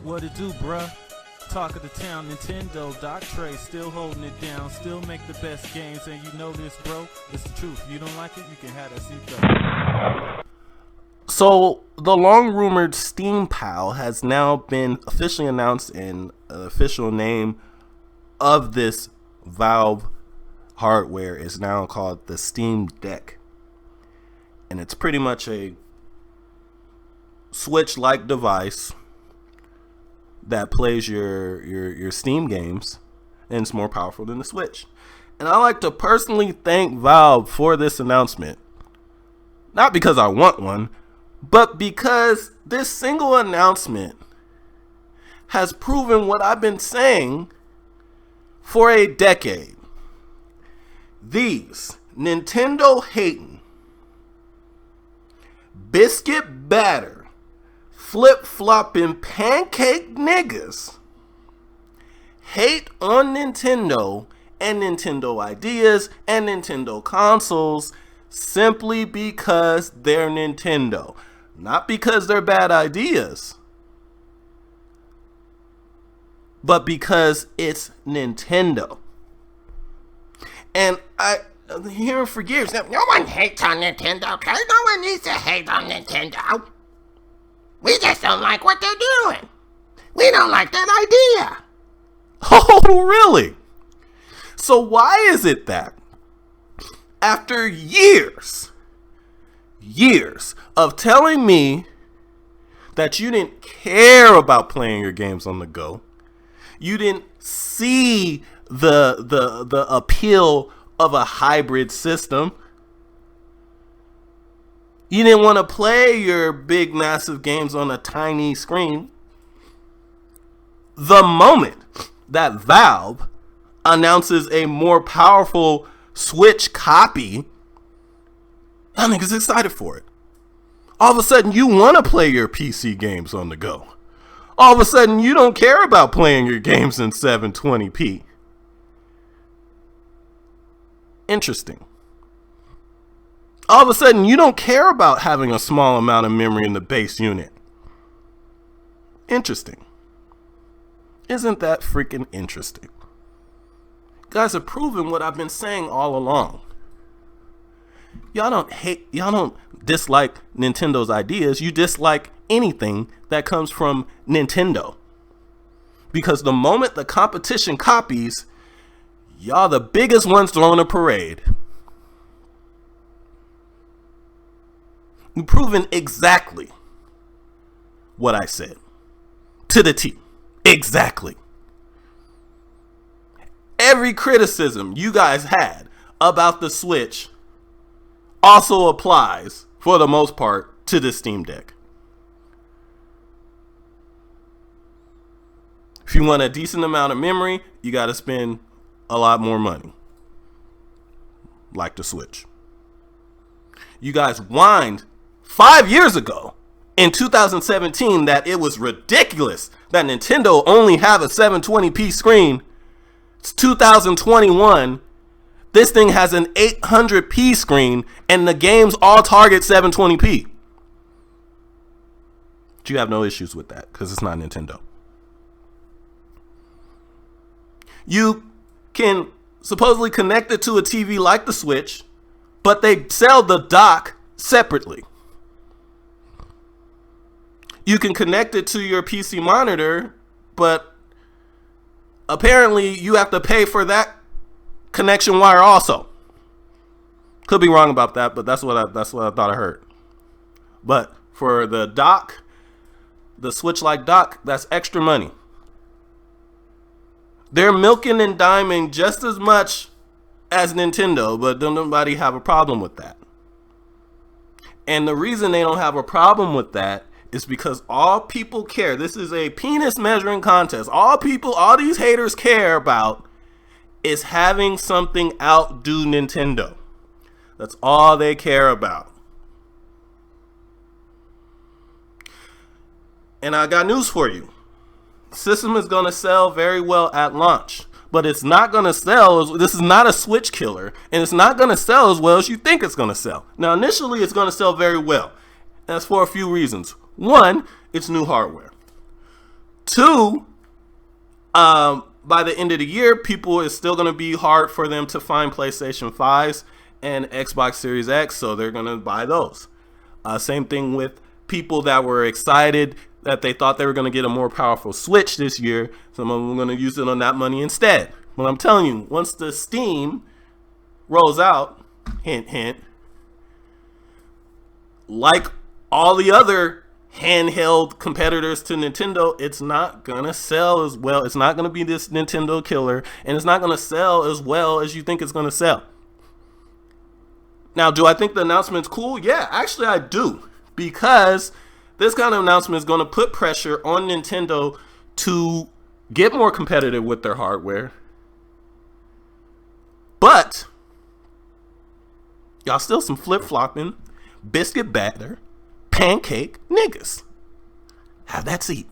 What it do, bruh? Talk of the town, Nintendo, Doc Trey still holding it down, still make the best games, and you know this, bro. It's the truth. If you don't like it, you can have that seatbelt. So, the long-rumored Steam Pal has now been officially announced, and the official name of this Valve hardware is now called the Steam Deck. And it's pretty much a Switch-like device that plays your Steam games, and it's more powerful than the Switch. And I like to personally thank Valve for this announcement. Not because I want one, but because this single announcement has proven what I've been saying for a decade. These Nintendo hating, biscuit batter, flip-flopping pancake niggas hate on Nintendo and Nintendo ideas and Nintendo consoles simply because they're Nintendo. Not because they're bad ideas, but because it's Nintendo. And I hearing for years that no one hates on Nintendo, okay? No one needs to hate on Nintendo. We just don't like what they're doing. We don't like that idea. Oh, really? So why is it that after years of telling me that you didn't care about playing your games on the go, you didn't see the appeal of a hybrid system, you didn't want to play your big massive games on a tiny screen, the moment that Valve announces a more powerful Switch copy, I think is excited for it. All of a sudden, you want to play your PC games on the go. All of a sudden, you don't care about playing your games in 720p. Interesting. All of a sudden, you don't care about having a small amount of memory in the base unit. Interesting. Isn't that freaking interesting? You guys have proven what I've been saying all along. Y'all don't dislike Nintendo's ideas. You dislike anything that comes from Nintendo. Because the moment the competition copies, y'all the biggest ones throwing a parade. You've proven exactly what I said. To the T. Exactly. Every criticism you guys had about the Switch also applies, for the most part, to the Steam Deck. If you want a decent amount of memory, you got to spend a lot more money. Like the Switch. You guys whined 5 years ago, in 2017, that it was ridiculous that Nintendo only have a 720p screen. It's 2021. This thing has an 800p screen, and the games all target 720p. But you have no issues with that, because it's not Nintendo. You can supposedly connect it to a TV like the Switch, but they sell the dock separately. You can connect it to your PC monitor, but apparently you have to pay for that connection wire also. Could be wrong about that, but that's what I thought I heard. But for the dock, the Switch-like dock, that's extra money. They're milking and diming just as much as Nintendo, but don't nobody have a problem with that. And the reason they don't have a problem with that is because all people care. This is a penis measuring contest. All these haters care about is having something outdo Nintendo. That's all they care about. And I got news for you. The system is going to sell very well at launch, but it's not going to sell. This is not a Switch killer, and it's not going to sell as well as you think it's going to sell. Now, initially, it's going to sell very well. That's for a few reasons. One, it's new hardware. Two, by the end of the year, it's still going to be hard for them to find PlayStation 5s and Xbox Series X, so they're going to buy those. Same thing with people that were excited that they thought they were going to get a more powerful Switch this year. Some of them are going to use it on that money instead. But I'm telling you, once the Steam rolls out, hint, hint, like all the other handheld competitors to Nintendo, it's not gonna sell as well. It's not gonna be this Nintendo killer, and it's not gonna sell as well as you think it's gonna sell. Now, do I think the announcement's cool? Yeah, actually I do, because this kind of announcement is gonna put pressure on Nintendo to get more competitive with their hardware. But y'all still some flip-flopping, biscuit batter, pancake niggas. Have that seat.